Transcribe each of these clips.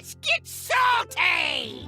Let's get salty!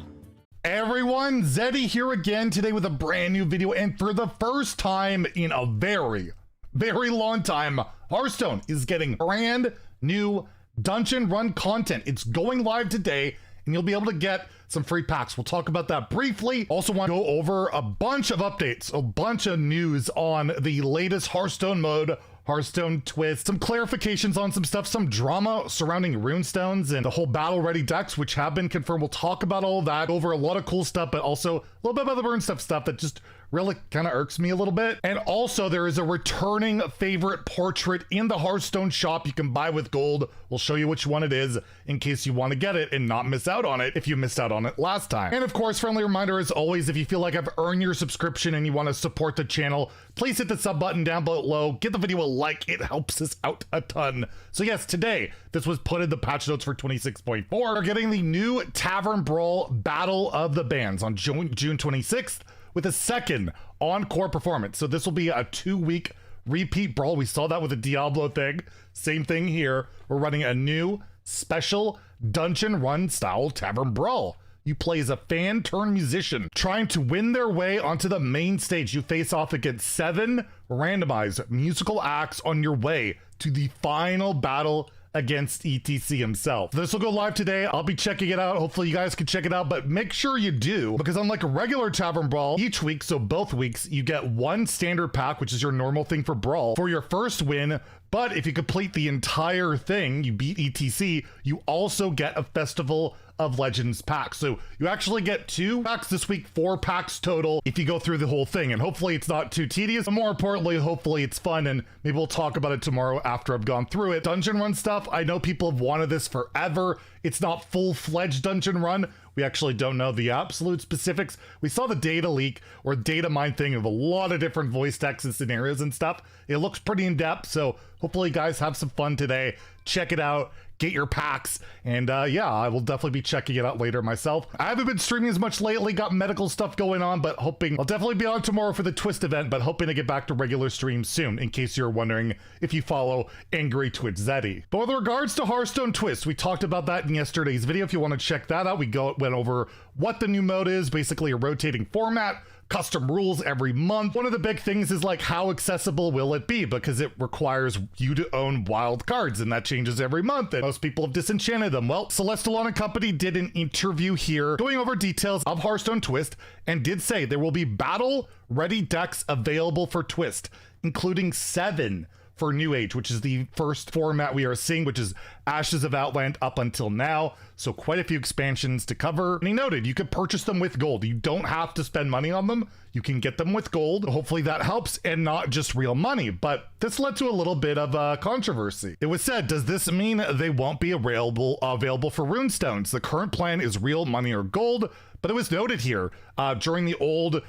Everyone, Zeddy here again today with a brand new video, and for the first time in a very long time, Hearthstone is getting brand new dungeon run content. It's going live today, and you'll be able to get some free packs. We'll talk about that briefly. Also want to go over a bunch of updates, a bunch of news on the latest Hearthstone mode, Hearthstone Twist, some clarifications on some stuff, some drama surrounding Runestones and the whole battle ready decks, which have been confirmed. We'll talk about all of that, over a lot of cool stuff, but also a little bit about the burn stuff that just really kind of irks me a little bit. And also there is a returning favorite portrait in the Hearthstone shop you can buy with gold. We'll show you which one it is in case you want to get it and not miss out on it if you missed out on it last time. And of course, friendly reminder as always, if you feel like I've earned your subscription and you want to support the channel, please hit the sub button down below. Give the video a like, it helps us out a ton. So yes, today, this was put in the patch notes for 26.4. We're getting the new Tavern Brawl Battle of the Bands on June 26th with a second encore performance. So this will be a 2-week repeat brawl. We saw that with the Diablo thing. Same thing here. We're running a new special dungeon run style Tavern Brawl. You play as a fan turned musician trying to win their way onto the main stage. You face off against 7 randomized musical acts on your way to the final battle against ETC himself. This will go live today. I'll be checking it out. Hopefully you guys can check it out, but make sure you do, because unlike a regular Tavern Brawl, each week, so both weeks, you get one standard pack, which is your normal thing for Brawl, for your first win. But if you complete the entire thing, you beat ETC, you also get a Festival of Legends pack. So you actually get 2 packs this week, 4 packs total if you go through the whole thing. And hopefully it's not too tedious, but more importantly, hopefully it's fun, and maybe we'll talk about it tomorrow after I've gone through it. Dungeon run stuff, I know people have wanted this forever. It's not full-fledged dungeon run. We actually don't know the absolute specifics. We saw the data leak or data mine thing of a lot of different voice texts and scenarios and stuff. It looks pretty in-depth, so hopefully you guys have some fun today. Check it out, get your packs, and yeah, I will definitely be checking it out later myself. I haven't been streaming as much lately, got medical stuff going on, but hoping I'll definitely be on tomorrow for the Twist event, but hoping to get back to regular streams soon, in case you're wondering if you follow Angry Twitch Zeddy. But with regards to Hearthstone Twist, we talked about that in yesterday's video. If you want to check that out, we went over what the new mode is, basically a rotating format, custom rules every month. One of the big things is like, how accessible will it be? Because it requires you to own wild cards, and that changes every month, and most people have disenchanted them. Well, Celestial and Company did an interview here going over details of Hearthstone Twist, and did say there will be battle ready decks available for Twist, including 7 for New Age, which is the first format we are seeing, which is Ashes of Outland up until now. So quite a few expansions to cover. And he noted you could purchase them with gold. You don't have to spend money on them. You can get them with gold. Hopefully that helps, and not just real money. But this led to a little bit of controversy. It was said, does this mean they won't be available for Runestones? The current plan is real money or gold. But it was noted here during the old,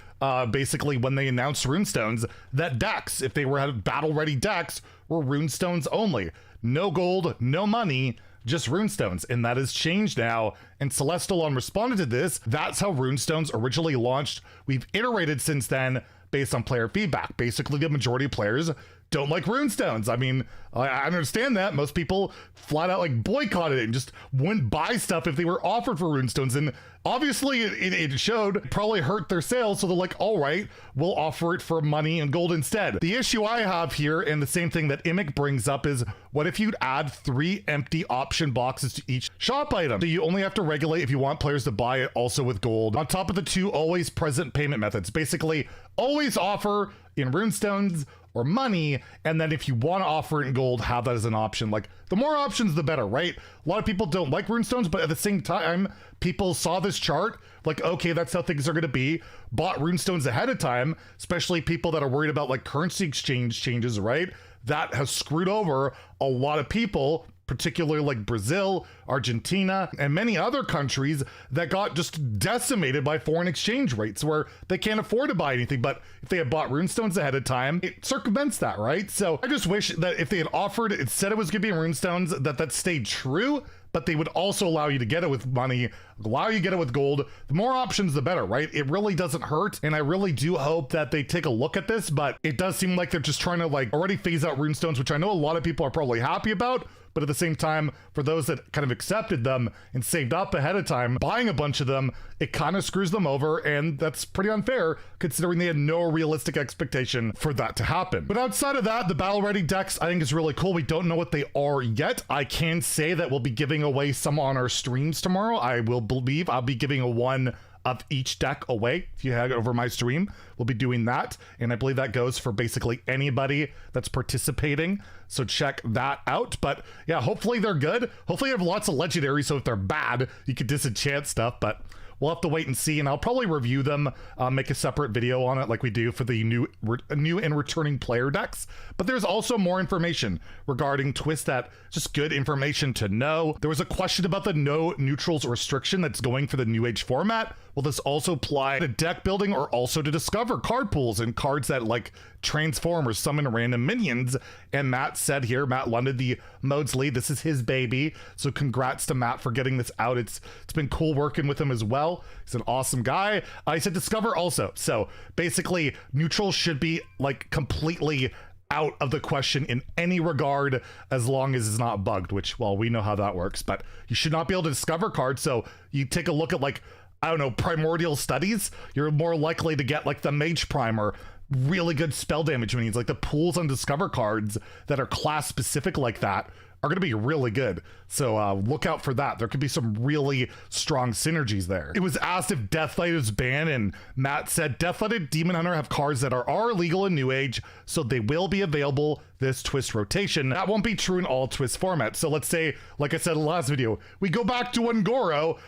basically when they announced Runestones, that decks, if they were battle ready decks, were Runestones only. No gold, no money, just Runestones. And that has changed now. And Celestial responded to this. That's how Runestones originally launched. We've iterated since then based on player feedback. Basically, the majority of players don't like Runestones. I mean, I understand that. Most people flat out like boycotted it and just wouldn't buy stuff if they were offered for Runestones. And obviously it showed, it probably hurt their sales. So they're like, all right, we'll offer it for money and gold instead. The issue I have here, and the same thing that Imic brings up, is what if you'd add 3 empty option boxes to each shop item? So you only have to regulate if you want players to buy it also with gold, on top of the 2 always present payment methods. Basically, always offer in Runestones or money, and then if you want to offer it in gold, have that as an option. Like, the more options, the better, right? A lot of people don't like Runestones, but at the same time, people saw this chart, like, okay, that's how things are going to be, bought Runestones ahead of time, especially people that are worried about like currency exchange changes, right? That has screwed over a lot of people, particularly like Brazil, Argentina, and many other countries that got just decimated by foreign exchange rates where they can't afford to buy anything. But if they had bought Runestones ahead of time, it circumvents that, right? So I just wish that if they had offered, it said it was gonna be Runestones, that stayed true, but they would also allow you to get it with money, allow you to get it with gold. The more options, the better, right? It really doesn't hurt, and I really do hope that they take a look at this, but it does seem like they're just trying to like already phase out Runestones, which I know a lot of people are probably happy about, but at the same time, for those that kind of accepted them and saved up ahead of time, buying a bunch of them, it kind of screws them over, and that's pretty unfair considering they had no realistic expectation for that to happen. But outside of that, the battle ready decks I think is really cool. We don't know what they are yet. I can say that we'll be giving away some on our streams tomorrow. I will believe I'll be giving a one of each deck away. If you head over my stream, we'll be doing that, and I believe that goes for basically anybody that's participating, so check that out. But yeah, hopefully they're good. Hopefully you have lots of legendaries, so if they're bad you could disenchant stuff, but we'll have to wait and see, and I'll probably review them, make a separate video on it like we do for the new and returning player decks. But there's also more information regarding Twist, that just good information to know. There was a question about the no neutrals restriction that's going for the New Age format. Will this also apply to deck building or also to discover card pools and cards that like transform or summon random minions? And Matt said here, Matt London, the modes lead, this is his baby, so congrats to Matt for getting this out. It's been cool working with him as well. He's an awesome guy. I said discover also, so basically neutrals should be like completely out of the question in any regard as long as it's not bugged, which, well, we know how that works, but you should not be able to discover cards. So you take a look at, like, I don't know, primordial studies, you're more likely to get like the mage primer, really good spell damage minions. Like the pools on discover cards that are class specific like that are going to be really good. So look out for that. There could be some really strong synergies there. It was asked if Deathlight is banned, and Matt said Deathlight and Demon Hunter have cards that are illegal in New Age, so they will be available this Twist rotation. That won't be true in all Twist formats. So let's say, like I said in the last video, we go back to Ungoro,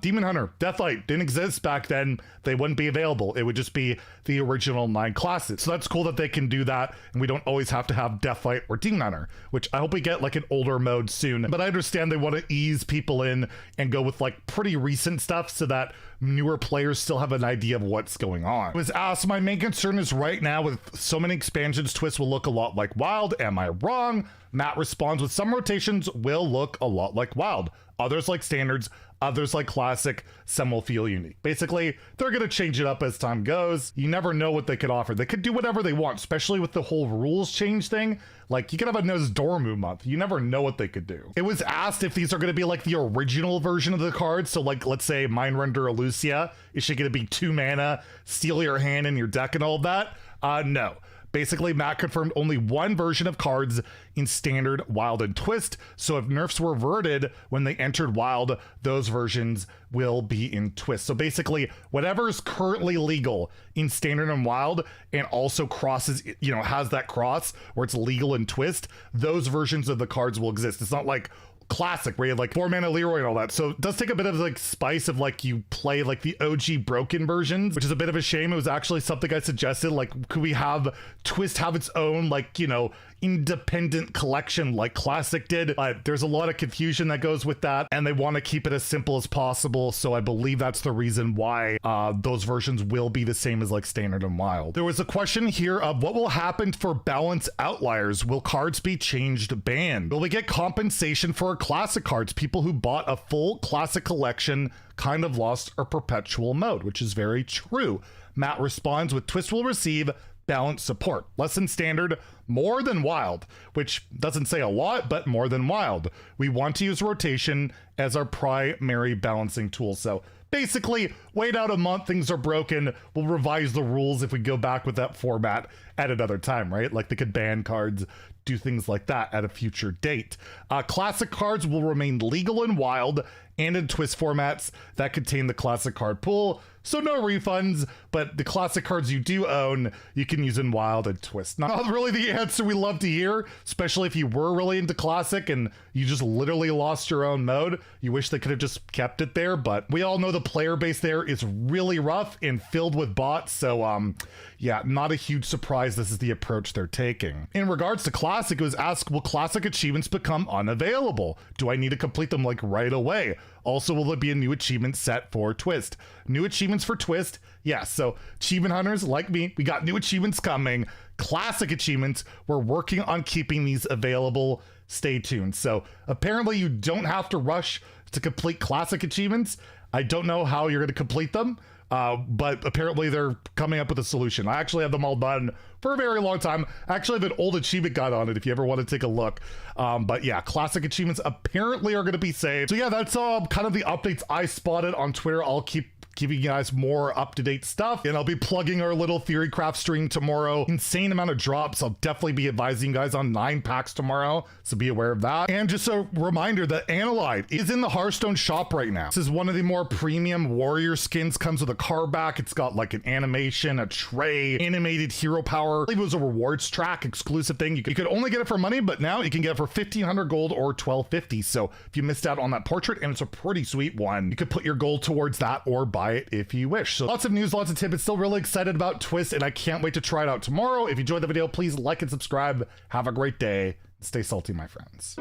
Demon Hunter, Deathlight didn't exist back then, they wouldn't be available. It would just be the original 9 classes. So that's cool that they can do that, and we don't always have to have Deathlight or Demon Hunter, which I hope we get like an older mode soon. But I understand they want to ease people in and go with like pretty recent stuff so that newer players still have an idea of what's going on. It was asked, my main concern is right now with so many expansions, Twist will look a lot like Wild. Am I wrong? Matt responds with some rotations will look a lot like Wild. Others like Standards, others like Classic, some will feel unique. Basically, they're going to change it up as time goes. You never know what they could offer. They could do whatever they want, especially with the whole rules change thing. Like, you could have a Nosdormu month. You never know what they could do. It was asked if these are going to be like the original version of the cards. So like, let's say Mindrender Elucia. Is she going to be 2 mana, steal your hand in your deck and all of that? No. Basically, Matt confirmed only one version of cards in Standard, Wild, and Twist, so if nerfs were reverted when they entered Wild, those versions will be in Twist. So basically, whatever is currently legal in Standard and Wild and also crosses, you know, has that cross where it's legal in Twist, those versions of the cards will exist. It's not like Classic where you have like 4 mana Leroy and all that. So it does take a bit of like spice of like you play like the OG broken versions, which is a bit of a shame. It was actually something I suggested, like could we have Twist have its own like, you know, independent collection like Classic did, but there's a lot of confusion that goes with that and they want to keep it as simple as possible, so I believe that's the reason why those versions will be the same as like Standard and Wild. There was a question here of what will happen for balance outliers. Will cards be changed banned? Will we get compensation for our Classic cards? People who bought a full Classic collection kind of lost our perpetual mode, which is very true. Matt responds with Twist will receive balance support, less than Standard, more than Wild, which doesn't say a lot, but more than Wild. We want to use rotation as our primary balancing tool. So basically, wait out a month, things are broken, we'll revise the rules if we go back with that format at another time, right? Like they could ban cards, do things like that at a future date. Classic cards will remain legal in Wild and in Twist formats that contain the Classic card pool, so no refunds, but the Classic cards you do own, you can use in Wild and Twist. Not really the answer we love to hear, especially if you were really into Classic and you just literally lost your own mode. You wish they could have just kept it there, but we all know the player base there is really rough and filled with bots, so yeah, not a huge surprise this is the approach they're taking. In regards to Classic, it was asked, will Classic achievements become unavailable? Do I need to complete them like right away? Also, will there be a new achievement set for Twist? New achievements for Twist? Yes, so achievement hunters like me, we got new achievements coming. classic achievements. We're working on keeping these available. Stay tuned. So apparently you don't have to rush to complete classic achievements. I don't know how you're going to complete them, but apparently they're coming up with a solution. I actually have them all done for a very long time. I actually have an old achievement guide on it if you ever want to take a look. But yeah, classic achievements apparently are going to be saved. So yeah, that's kind of the updates I spotted on Twitter. I'll keep giving you guys more up-to-date stuff, and I'll be plugging our little Theorycraft stream tomorrow. Insane amount of drops. I'll definitely be advising you guys on 9 packs tomorrow, so be aware of that. And just a reminder that Analyte is in the Hearthstone shop right now. This is one of the more premium warrior skins, comes with a card back. It's got like an animation, a tray, animated hero power. I believe it was a rewards track exclusive thing. You could only get it for money, but now you can get it for 1,500 gold or 1,250. So if you missed out on that portrait, and it's a pretty sweet one, you could put your gold towards that or buy it if you wish. So lots of news, lots of tidbits. Still really excited about Twist, and I can't wait to try it out tomorrow. If you enjoyed the video, please like and subscribe. Have a great day. Stay salty, my friends.